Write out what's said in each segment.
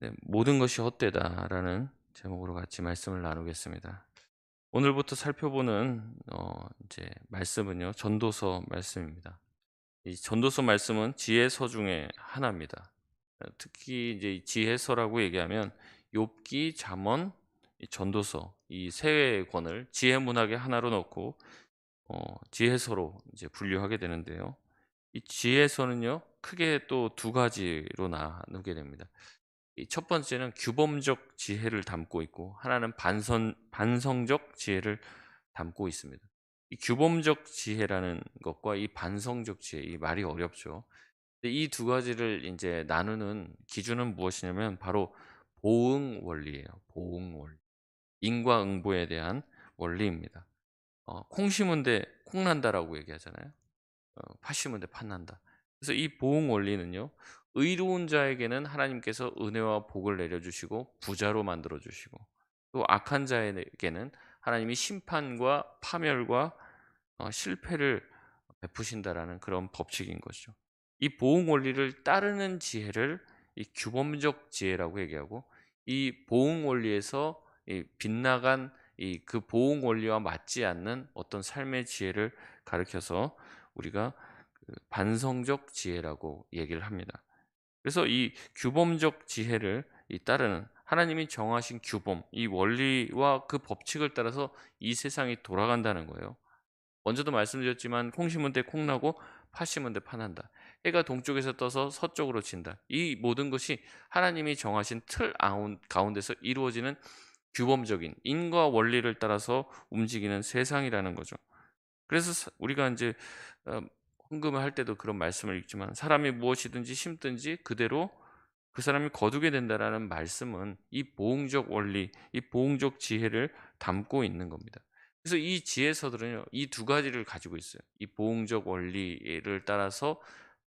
네, 모든 것이 헛되다라는 제목으로 같이 말씀을 나누겠습니다. 오늘부터 살펴보는 이제 말씀은요. 전도서 말씀입니다. 이 전도서 말씀은 지혜서 중에 하나입니다. 특히 이제 이 지혜서라고 얘기하면 욥기, 잠언, 이 전도서 이 세 권을 지혜 문학의 하나로 넣고 지혜서로 이제 분류하게 되는데요. 이 지혜서는요. 크게 또 두 가지로 나누게 됩니다. 이 첫 번째는 규범적 지혜를 담고 있고 하나는 반성적 지혜를 담고 있습니다. 이 규범적 지혜라는 것과 이 반성적 지혜, 이 말이 어렵죠. 근데 이 두 가지를 이제 나누는 기준은 무엇이냐면 바로 보응 원리예요. 보응 원리. 인과응보에 대한 원리입니다. 콩 심은 데 콩 난다라고 얘기하잖아요. 팥 심은 데 팥 난다. 그래서 이 보응 원리는요. 의로운 자에게는 하나님께서 은혜와 복을 내려 주시고 부자로 만들어 주시고 또 악한 자에게는 하나님이 심판과 파멸과 실패를 베푸신다라는 그런 법칙인 거죠. 이 보응 원리를 따르는 지혜를 이 규범적 지혜라고 얘기하고 이 보응 원리에서 이 빗나간 이 그 보응 원리와 맞지 않는 어떤 삶의 지혜를 가르쳐서 우리가 반성적 지혜라고 얘기를 합니다. 그래서 이 규범적 지혜를 이 따르는 하나님이 정하신 규범, 이 원리와 그 법칙을 따라서 이 세상이 돌아간다는 거예요. 먼저도 말씀드렸지만 콩 심은 데 콩 나고 팥 심은 데 파 난다. 해가 동쪽에서 떠서 서쪽으로 진다. 이 모든 것이 하나님이 정하신 틀 가운데서 이루어지는 규범적인 인과 원리를 따라서 움직이는 세상이라는 거죠. 그래서 우리가 이제 어 헌금을 할 때도 그런 말씀을 읽지만 "사람이 무엇이든지 심든지 그대로 그 사람이 거두게 된다."라는 말씀은 이 보응적 원리, 이 보응적 지혜를 담고 있는 겁니다. 그래서 이 지혜서들은요. 이 두 가지를 가지고 있어요. 이 보응적 원리를 따라서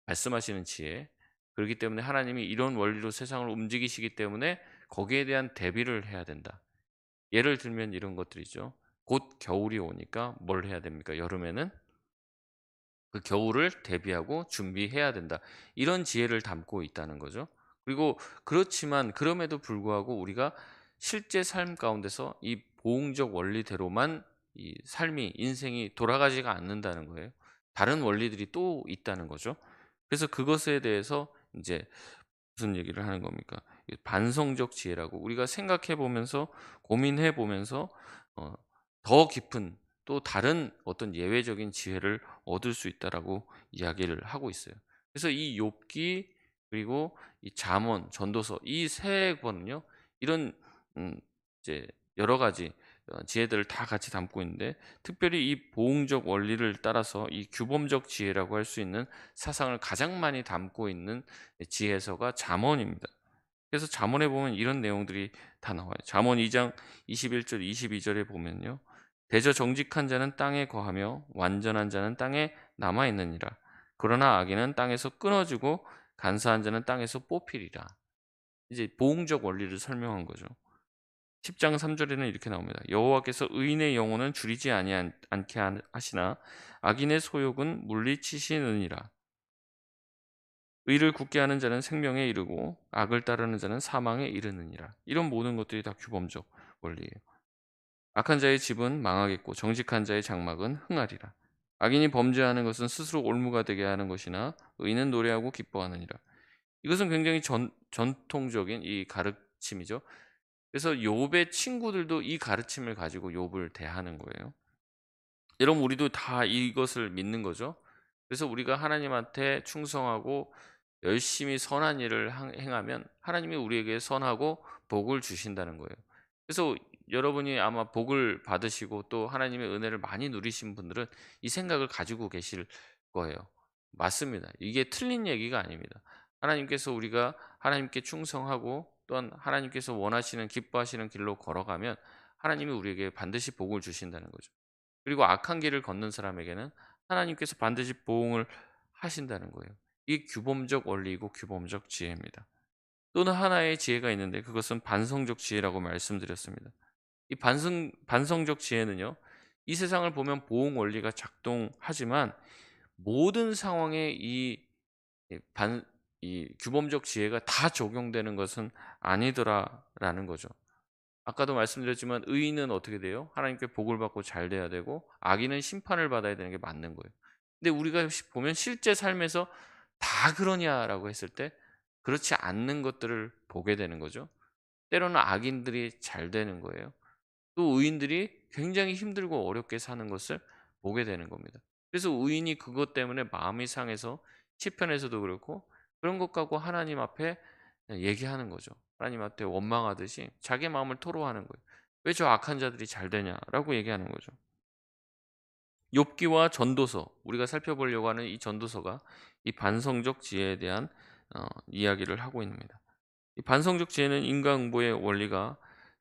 말씀하시는 지혜. 그렇기 때문에 하나님이 이런 원리로 세상을 움직이시기 때문에 거기에 대한 대비를 해야 된다. 예를 들면 이런 것들이죠. 곧 겨울이 오니까 뭘 해야 됩니까? 여름에는 그 겨울을 대비하고 준비해야 된다. 이런 지혜를 담고 있다는 거죠. 그리고 그렇지만 그럼에도 불구하고 우리가 실제 삶 가운데서 이 보응적 원리대로만 이 삶이 인생이 돌아가지가 않는다는 거예요. 다른 원리들이 또 있다는 거죠. 그래서 그것에 대해서 인제 무슨 얘기를 하는 겁니까? 이 반성적 지혜라고 우리가 생각해 보면서 고민해 보면서 어 더 깊은 또 다른 어떤 예외적인 지혜를 얻을 수 있다라고 이야기를 하고 있어요. 그래서 이 욥기 그리고 이 잠언, 전도서 이 세 권은요. 이런 이제 여러 가지 지혜들을 다 같이 담고 있는데 특별히 이 보응적 원리를 따라서 이 규범적 지혜라고 할 수 있는 사상을 가장 많이 담고 있는 지혜서가 잠언입니다. 그래서 잠언에 보면 이런 내용들이 다 나와요. 잠언 2장 21절 22 절에 보면요. "대저 정직한 자는 땅에 거하며 완전한 자는 땅에 남아 있느니라. 그러나 악인은 땅에서 끊어지고 간사한 자는 땅에서 뽑히리라." 이제 보응적 원리를 설명한 거죠. 10장 3 절에는 이렇게 나옵니다. "여호와께서 의인의 영혼은 줄이지 않게 하시나 악인의 소욕은 물리치시느니라. 의를 굳게 하는 자는 생명에 이르고 악을 따르는 자는 사망에 이르느니라." 이런 모든 것들이 다 규범적 원리예요. "악한 자의 집은 망하겠고 정직한 자의 장막은 흥하리라. 악인이 범죄하는 것은 스스로 올무가 되게 하는 것이나 의인은 노래하고 기뻐하느니라." 이것은 굉장히 전통적인 이 가르침이죠. 그래서 욥의 친구들도 이 가르침을 가지고 욥을 대하는 거예요. 여러분 우리도 다 이것을 믿는 거죠. 그래서 우리가 하나님한테 충성하고 열심히 선한 일을 행하면 하나님이 우리에게 선하고 복을 주신다는 거예요. 그래서 여러분이 아마 복을 받으시고 또 하나님의 은혜를 많이 누리신 분들은 이 생각을 가지고 계실 거예요. 맞습니다. 이게 틀린 얘기가 아닙니다. 하나님께서 우리가 하나님께 충성하고 또한 하나님께서 원하시는 기뻐하시는 길로 걸어가면 하나님이 우리에게 반드시 복을 주신다는 거죠. 그리고 악한 길을 걷는 사람에게는 하나님께서 반드시 보응을 하신다는 거예요. 이게 규범적 원리이고 규범적 지혜입니다. 또는 하나의 지혜가 있는데 그것은 반성적 지혜라고 말씀드렸습니다. 이 반성적 지혜는요. 이 세상을 보면 보응 원리가 작동하지만 모든 상황에 이 반 이 규범적 지혜가 다 적용되는 것은 아니더라라는 거죠. 아까도 말씀드렸지만 의인은 어떻게 돼요? 하나님께 복을 받고 잘 돼야 되고 악인은 심판을 받아야 되는 게 맞는 거예요. 근데 우리가 보면 실제 삶에서 다 그러냐라고 했을 때 그렇지 않는 것들을 보게 되는 거죠. 때로는 악인들이 잘 되는 거예요. 또 의인들이 굉장히 힘들고 어렵게 사는 것을 보게 되는 겁니다. 그래서 의인이 그것 때문에 마음이 상해서 시편에서도 그렇고 그런 것 갖고 하나님 앞에 얘기하는 거죠. 하나님 앞에 원망하듯이 자기 마음을 토로하는 거예요. 왜 저 악한 자들이 잘 되냐라고 얘기하는 거죠. 욥기와 전도서, 우리가 살펴보려고 하는 이 전도서가 이 반성적 지혜에 대한 이야기를 하고 있습니다. 이 반성적 지혜는 인과응보의 원리가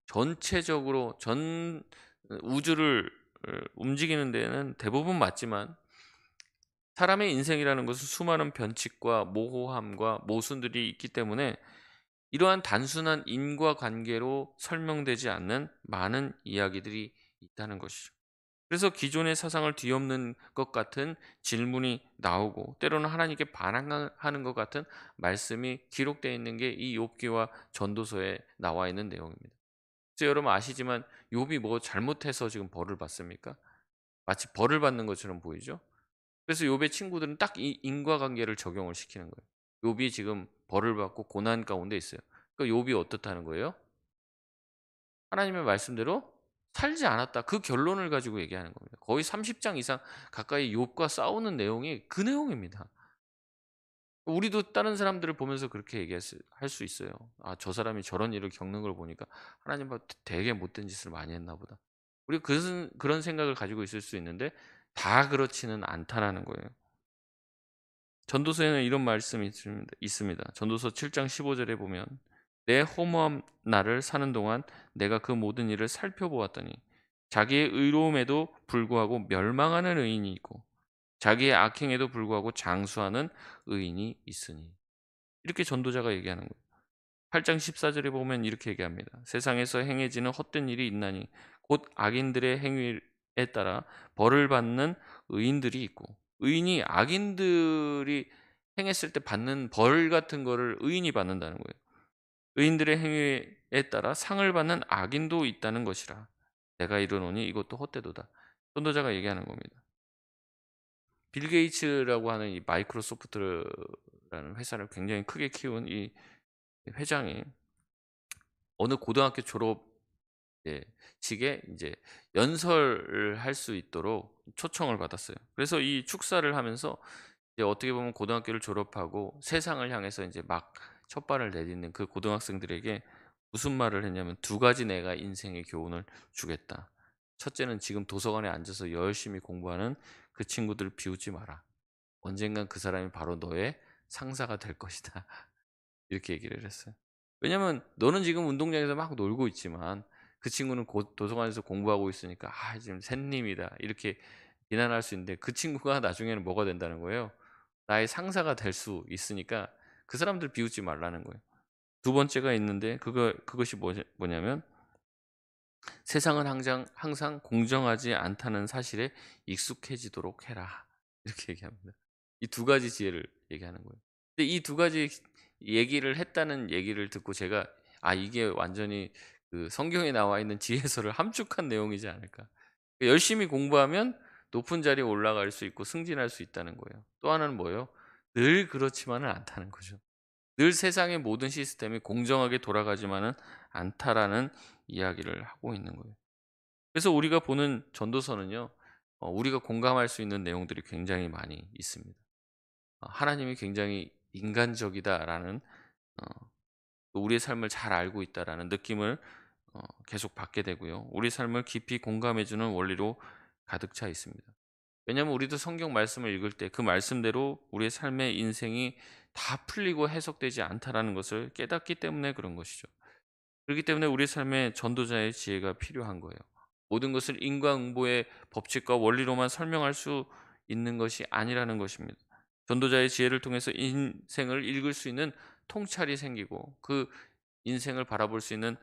전체적으로 전 우주를 움직이는 데는 대부분 맞지만 사람의 인생이라는 것은 수많은 변칙과 모호함과 모순들이 있기 때문에 이러한 단순한 인과관계로 설명되지 않는 많은 이야기들이 있다는 것이죠. 그래서 기존의 사상을 뒤엎는 것 같은 질문이 나오고 때로는 하나님께 반항하는 것 같은 말씀이 기록되어 있는 게 이 욥기와 전도서에 나와 있는 내용입니다. 그래서 여러분 아시지만 욥이 뭐 잘못해서 지금 벌을 받습니까? 마치 벌을 받는 것처럼 보이죠. 그래서 욥의 친구들은 딱 이 인과관계를 적용을 시키는 거예요. 욥이 지금 벌을 받고 고난 가운데 있어요. 그러니까 욥이 어떻다는 거예요? 하나님의 말씀대로 살지 않았다. 그 결론을 가지고 얘기하는 겁니다. 거의 30장 이상 가까이 욥과 싸우는 내용이 그 내용입니다. 우리도 다른 사람들을 보면서 그렇게 할 수 있어요. 아, 저 사람이 저런 일을 겪는 걸 보니까 하나님한테 되게 못된 짓을 많이 했나 보다. 우리 그런 생각을 가지고 있을 수 있는데 다 그렇지는 않다라는 거예요. 전도서에는 이런 말씀이 있습니다. 전도서 7장 15절에 보면 내 허무한 날을 사는 동안 내가 그 모든 일을 살펴보았더니 자기의 의로움에도 불구하고 멸망하는 의인이 있고 자기의 악행에도 불구하고 장수하는 의인이 있으니 이렇게 전도자가 얘기하는 거예요. 8장 14절에 보면 이렇게 얘기합니다. 세상에서 행해지는 헛된 일이 있나니 곧 악인들의 행위에 따라 벌을 받는 의인들이 있고 의인이 악인들이 행했을 때 받는 벌 같은 거를 의인이 받는다는 거예요. 의인들의 행위에 따라 상을 받는 악인도 있다는 것이라. 내가 이르노니 이것도 헛되도다. 전도자가 얘기하는 겁니다. 빌 게이츠라고 하는 이 마이크로소프트라는 회사를 굉장히 크게 키운 이 회장이 어느 고등학교 졸업 식에 이제 연설을 할 수 있도록 초청을 받았어요. 그래서 이 축사를 하면서 이제 어떻게 보면 고등학교를 졸업하고 세상을 향해서 이제 막 첫발을 내딛는 그 고등학생들에게 무슨 말을 했냐면 두 가지 내가 인생의 교훈을 주겠다. 첫째는 지금 도서관에 앉아서 열심히 공부하는 그 친구들을 비웃지 마라. 언젠간 그 사람이 바로 너의 상사가 될 것이다. 이렇게 얘기를 했어요. 왜냐면 너는 지금 운동장에서 막 놀고 있지만 그 친구는 곧 도서관에서 공부하고 있으니까 '아 지금 샌님이다.' 이렇게 비난할 수 있는데 그 친구가 나중에는 뭐가 된다는 거예요? 나의 상사가 될 수 있으니까 그 사람들 비웃지 말라는 거예요. 두 번째가 있는데 그것이 뭐냐면 "세상은 항상 공정하지 않다는 사실에 익숙해지도록 해라." 이렇게 얘기합니다. 이 두 가지 지혜를 얘기하는 거예요. 근데 이 두 가지 얘기를 했다는 얘기를 듣고 제가 '아 이게 완전히 그 성경에 나와 있는 지혜서를 함축한 내용이지 않을까.' 열심히 공부하면 높은 자리에 올라갈 수 있고 승진할 수 있다는 거예요. 또 하나는 뭐예요? 늘 그렇지만은 않다는 거죠. 늘 세상의 모든 시스템이 공정하게 돌아가지만은 않다라는 이야기를 하고 있는 거예요. 그래서 우리가 보는 전도서는요. 우리가 공감할 수 있는 내용들이 굉장히 많이 있습니다. 하나님이 굉장히 인간적이다라는 어 또 우리의 삶을 잘 알고 있다라는 느낌을 계속 받게 되고요. 우리 삶을 깊이 공감해 주는 원리로 가득 차 있습니다. 왜냐하면 우리도 성경 말씀을 읽을 때 그 말씀대로 우리의 삶의 인생이 다 풀리고 해석되지 않다라는 것을 깨닫기 때문에 그런 것이죠. 그렇기 때문에 우리 삶에 전도자의 지혜가 필요한 거예요. 모든 것을 인과응보의 법칙과 원리로만 설명할 수 있는 것이 아니라는 것입니다. 전도자의 지혜를 통해서 인생을 읽을 수 있는 통찰이 생기고 그 인생을 바라볼 수 있는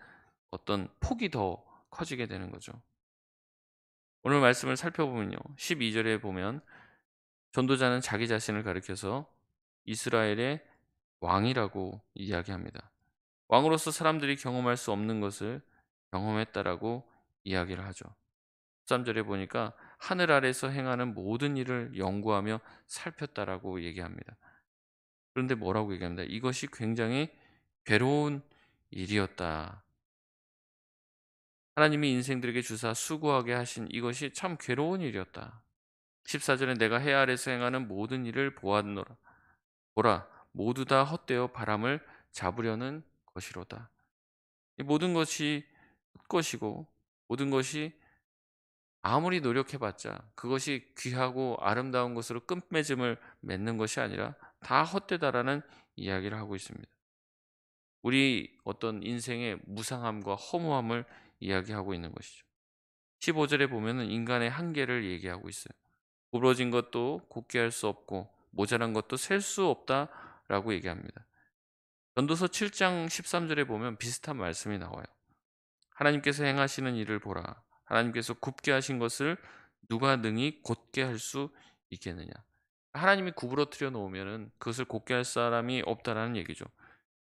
어떤 폭이 더 커지게 되는 거죠. 오늘 말씀을 살펴보면요. 12절에 보면 전도자는 자기 자신을 가리켜서 이스라엘의 왕이라고 이야기합니다. 왕으로서 사람들이 경험할 수 없는 것을 경험했다라고 이야기를 하죠. 13절에 보니까 하늘 아래서 행하는 모든 일을 연구하며 살폈다라고 얘기합니다. 그런데 뭐라고 얘기합니다. 이것이 굉장히 괴로운 일이었다. 하나님이 인생들에게 주사 수고하게 하신 이것이 참 괴로운 일이었다. 14절에 내가 해 아래서 행하는 모든 일을 보았노라. 보라, 모두 다 헛되어 바람을 잡으려는 것이로다. 이 모든 것이 헛것이고 모든 것이 아무리 노력해봤자 그것이 귀하고 아름다운 것으로 끝맺음을 맺는 것이 아니라 다 헛되다라는 이야기를 하고 있습니다. 우리 어떤 인생의 무상함과 허무함을 이야기하고 있는 것이죠. 15절에 보면은 인간의 한계를 얘기하고 있어요. 부러진 것도 곱게 할 수 없고 모자란 것도 셀 수 없다라고 얘기합니다. 전도서 7장 13절에 보면 비슷한 말씀이 나와요. 하나님께서 행하시는 일을 보라. 하나님께서 굽게 하신 것을 누가 능히 곧게 할 수 있겠느냐. 하나님이 구부러뜨려 놓으면은 그것을 곧게 할 사람이 없다라는 얘기죠.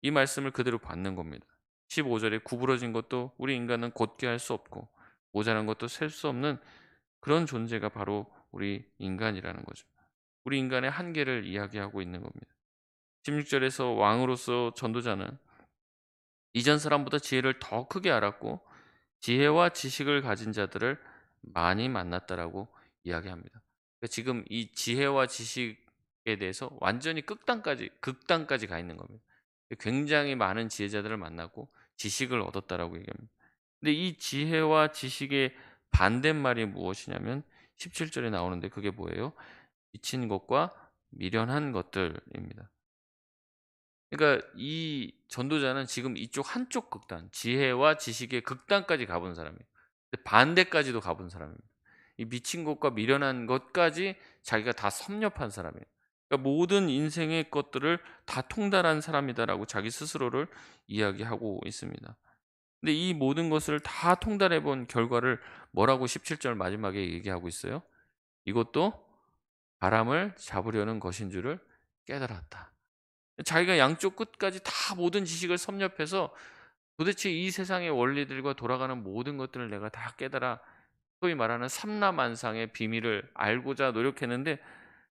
이 말씀을 그대로 받는 겁니다. 15절에 구부러진 것도 우리 인간은 곧게 할 수 없고 모자란 것도 셀 수 없는 그런 존재가 바로 우리 인간이라는 거죠. 우리 인간의 한계를 이야기하고 있는 겁니다. 16절에서 왕으로서 전도자는 이전 사람보다 지혜를 더 크게 알았고 지혜와 지식을 가진 자들을 많이 만났다라고 이야기합니다. 그러니까 지금 이 지혜와 지식에 대해서 완전히 극단까지 가 있는 겁니다. 굉장히 많은 지혜자들을 만나고 지식을 얻었다라고 얘기합니다. 근데 이 지혜와 지식의 반대말이 무엇이냐면 17절에 나오는데 그게 뭐예요? 미친 것과 미련한 것들입니다. 그러니까 이 전도자는 지금 이쪽 한쪽 극단, 지혜와 지식의 극단까지 가본 사람이에요. 근데 반대까지도 가본 사람입니다. 이 미친 것과 미련한 것까지 자기가 다 섭렵한 사람이에요. 그러니까 모든 인생의 것들을 다 통달한 사람이다라고 자기 스스로를 이야기하고 있습니다. 근데 이 모든 것을 다 통달해 본 결과를 뭐라고 17절 마지막에 얘기하고 있어요? 이것도 바람을 잡으려는 것인 줄을 깨달았다. 자기가 양쪽 끝까지 다 모든 지식을 섭렵해서 도대체 이 세상의 원리들과 돌아가는 모든 것들을 내가 다 깨달아 소위 말하는 삼라만상의 비밀을 알고자 노력했는데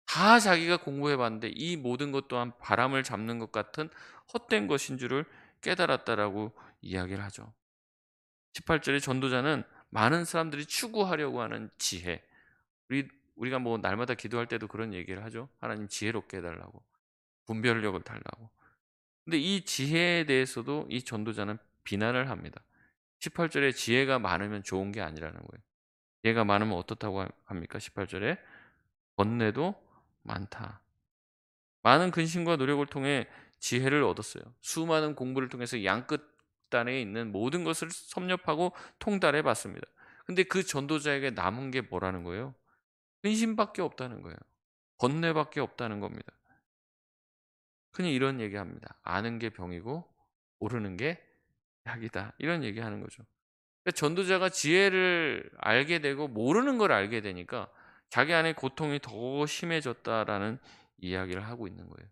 다 자기가 공부해 봤는데 이 모든 것 또한 바람을 잡는 것 같은 헛된 것인 줄을 깨달았다라고 이야기를 하죠. 18절에 전도자는 많은 사람들이 추구하려고 하는 지혜. 우리가 뭐 날마다 기도할 때도 그런 얘기를 하죠. 하나님 지혜롭게 해 달라고. 분별력을 달라고. 근데 이 지혜에 대해서도 이 전도자는 비난을 합니다. 18절에 지혜가 많으면 좋은 게 아니라는 거예요. 지혜가 많으면 어떻다고 합니까? 18절에 번뇌도 많다. 많은 근심과 노력을 통해 지혜를 얻었어요. 수많은 공부를 통해서 양끝단에 있는 모든 것을 섭렵하고 통달해 봤습니다. 근데 그 전도자에게 남은 게 뭐라는 거예요? 근심밖에 없다는 거예요. 번뇌밖에 없다는 겁니다. 흔히 이런 얘기합니다. 아는 게 병이고 모르는 게 약이다. 이런 얘기하는 거죠. 그러니까 전도자가 지혜를 알게 되고 모르는 걸 알게 되니까 자기 안에 고통이 더 심해졌다라는 이야기를 하고 있는 거예요.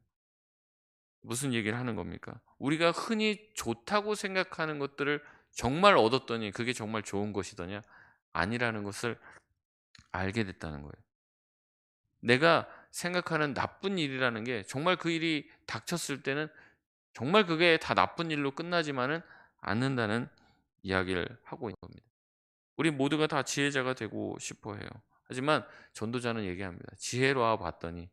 무슨 얘기를 하는 겁니까? 우리가 흔히 좋다고 생각하는 것들을 정말 얻었더니 그게 정말 좋은 것이더냐? 아니라는 것을 알게 됐다는 거예요. 내가 생각하는 나쁜 일이라는 게 정말 그 일이 닥쳤을 때는 정말 그게 다 나쁜 일로 끝나지만은 않는다는 이야기를 하고 있는 겁니다. 우리 모두가 다 지혜자가 되고 싶어 해요. 하지만 전도자는 얘기합니다. 지혜로워 봤더니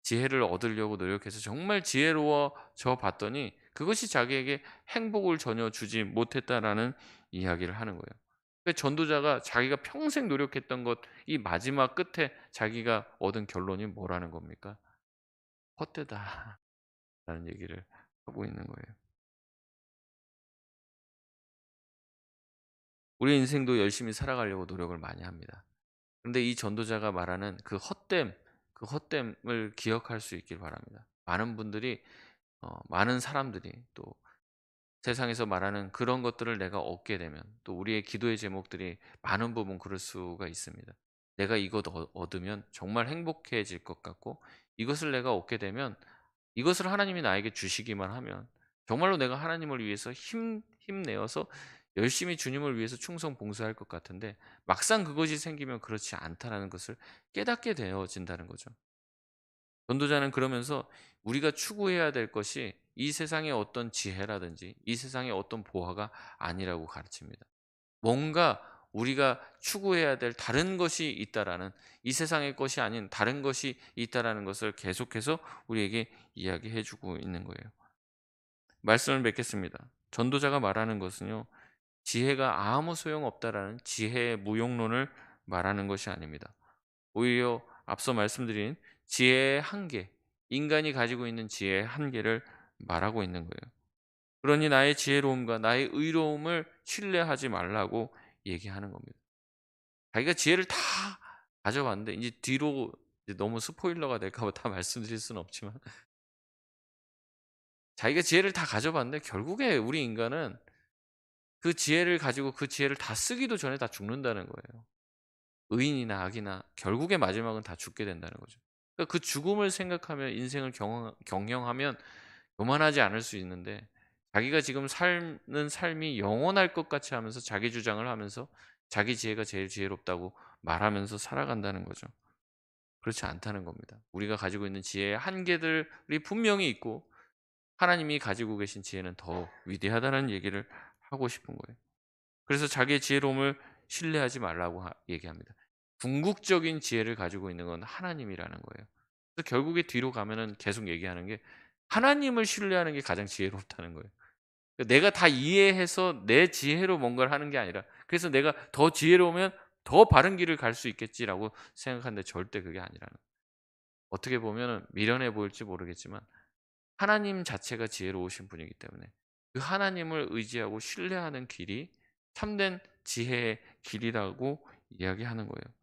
지혜를 얻으려고 노력해서 정말 지혜로워져 봤더니 그것이 자기에게 행복을 전혀 주지 못했다라는 이야기를 하는 거예요. 그러니까 전도자가 자기가 평생 노력했던 것, 이 마지막 끝에 자기가 얻은 결론이 뭐라는 겁니까? 헛되다라는 얘기를 하고 있는 거예요. 우리 인생도 열심히 살아가려고 노력을 많이 합니다. 근데 이 전도자가 말하는 그 헛됨을 기억할 수 있길 바랍니다. 많은 분들이 많은 사람들이 또 세상에서 말하는 그런 것들을 내가 얻게 되면 또 우리의 기도의 제목들이 많은 부분 그럴 수가 있습니다. 내가 이것 얻으면 정말 행복해질 것 같고 이것을 내가 얻게 되면 이것을 하나님이 나에게 주시기만 하면 정말로 내가 하나님을 위해서 힘내어서 열심히 주님을 위해서 충성 봉사할 것 같은데, 막상 그것이 생기면 그렇지 않다라는 것을 깨닫게 되어진다는 거죠. 전도자는 그러면서 우리가 추구해야 될 것이 이 세상의 어떤 지혜라든지 이 세상의 어떤 보화가 아니라고 가르칩니다. 뭔가 우리가 추구해야 될 다른 것이 있다라는, 이 세상의 것이 아닌 다른 것이 있다라는 것을 계속해서 우리에게 이야기해 주고 있는 거예요. 말씀을 맺겠습니다. 전도자가 말하는 것은요, 지혜가 아무 소용없다라는 지혜의 무용론을 말하는 것이 아닙니다. 오히려 앞서 말씀드린 지혜의 한계, 인간이 가지고 있는 지혜의 한계를 말하고 있는 거예요. 그러니 나의 지혜로움과 나의 의로움을 신뢰하지 말라고 얘기하는 겁니다. 자기가 지혜를 다 가져봤는데, 이제 뒤로 이제 너무 스포일러가 될까 봐 다 말씀드릴 수는 없지만, 자기가 지혜를 다 가져봤는데 결국에 우리 인간은 그 지혜를 가지고 그 지혜를 다 쓰기도 전에 다 죽는다는 거예요. 의인이나 악이나 결국에 마지막은 다 죽게 된다는 거죠. 그러니까 그 죽음을 생각하면 인생을 경영하면 교만하지 않을 수 있는데, 자기가 지금 사는 삶이 영원할 것 같이 하면서 자기 주장을 하면서 자기 지혜가 제일 지혜롭다고 말하면서 살아간다는 거죠. 그렇지 않다는 겁니다. 우리가 가지고 있는 지혜의 한계들이 분명히 있고 하나님이 가지고 계신 지혜는 더 위대하다는 얘기를 하고 싶은 거예요. 그래서 자기의 지혜로움을 신뢰하지 말라고 얘기합니다. 궁극적인 지혜를 가지고 있는 건 하나님이라는 거예요. 그래서 결국에 뒤로 가면은 계속 얘기하는 게 하나님을 신뢰하는 게 가장 지혜롭다는 거예요. 그러니까 내가 다 이해해서 내 지혜로 뭔가를 하는 게 아니라, 그래서 내가 더 지혜로우면 더 바른 길을 갈 수 있겠지라고 생각하는데 절대 그게 아니라는 거예요. 어떻게 보면 미련해 보일지 모르겠지만 하나님 자체가 지혜로우신 분이기 때문에 그 하나님을 의지하고 신뢰하는 길이 참된 지혜의 길이라고 이야기하는 거예요.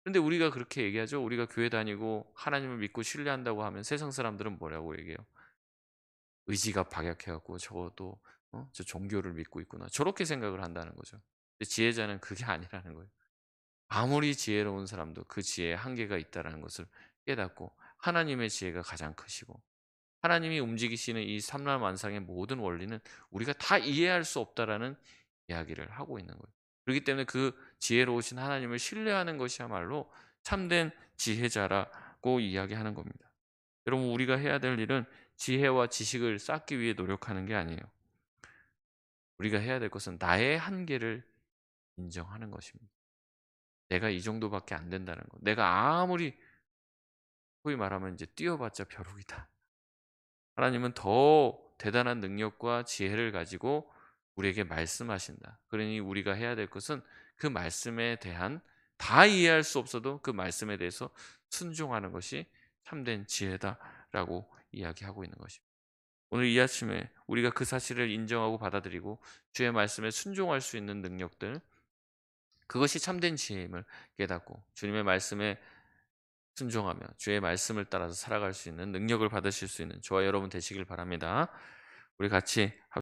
그런데 우리가 그렇게 얘기하죠. 우리가 교회 다니고 하나님을 믿고 신뢰한다고 하면 세상 사람들은 뭐라고 얘기해요? 의지가 박약해 갖고 저것도 저 종교를 믿고 있구나, 저렇게 생각을 한다는 거죠. 근데 지혜자는 그게 아니라는 거예요. 아무리 지혜로운 사람도 그 지혜에 한계가 있다는 것을 깨닫고, 하나님의 지혜가 가장 크시고 하나님이 움직이시는 이 삼라만상의 모든 원리는 우리가 다 이해할 수 없다라는 이야기를 하고 있는 거예요. 그렇기 때문에 그 지혜로우신 하나님을 신뢰하는 것이야말로 참된 지혜자라고 이야기하는 겁니다. 여러분, 우리가 해야 될 일은 지혜와 지식을 쌓기 위해 노력하는 게 아니에요. 우리가 해야 될 것은 나의 한계를 인정하는 것입니다. 내가 이 정도밖에 안 된다는 것. 내가 아무리 소위 말하면 이제 뛰어봤자 벼룩이다. 하나님은 더 대단한 능력과 지혜를 가지고 우리에게 말씀하신다. 그러니 우리가 해야 될 것은 그 말씀에 대한, 다 이해할 수 없어도 그 말씀에 대해서 순종하는 것이 참된 지혜다라고 이야기하고 있는 것입니다. 오늘 이 아침에 우리가 그 사실을 인정하고 받아들이고 주의 말씀에 순종할 수 있는 능력들, 그것이 참된 지혜임을 깨닫고 주님의 말씀에 순종하며 주의 말씀을 따라서 살아갈 수 있는 능력을 받으실 수 있는 저와 여러분 되시길 바랍니다. 우리 같이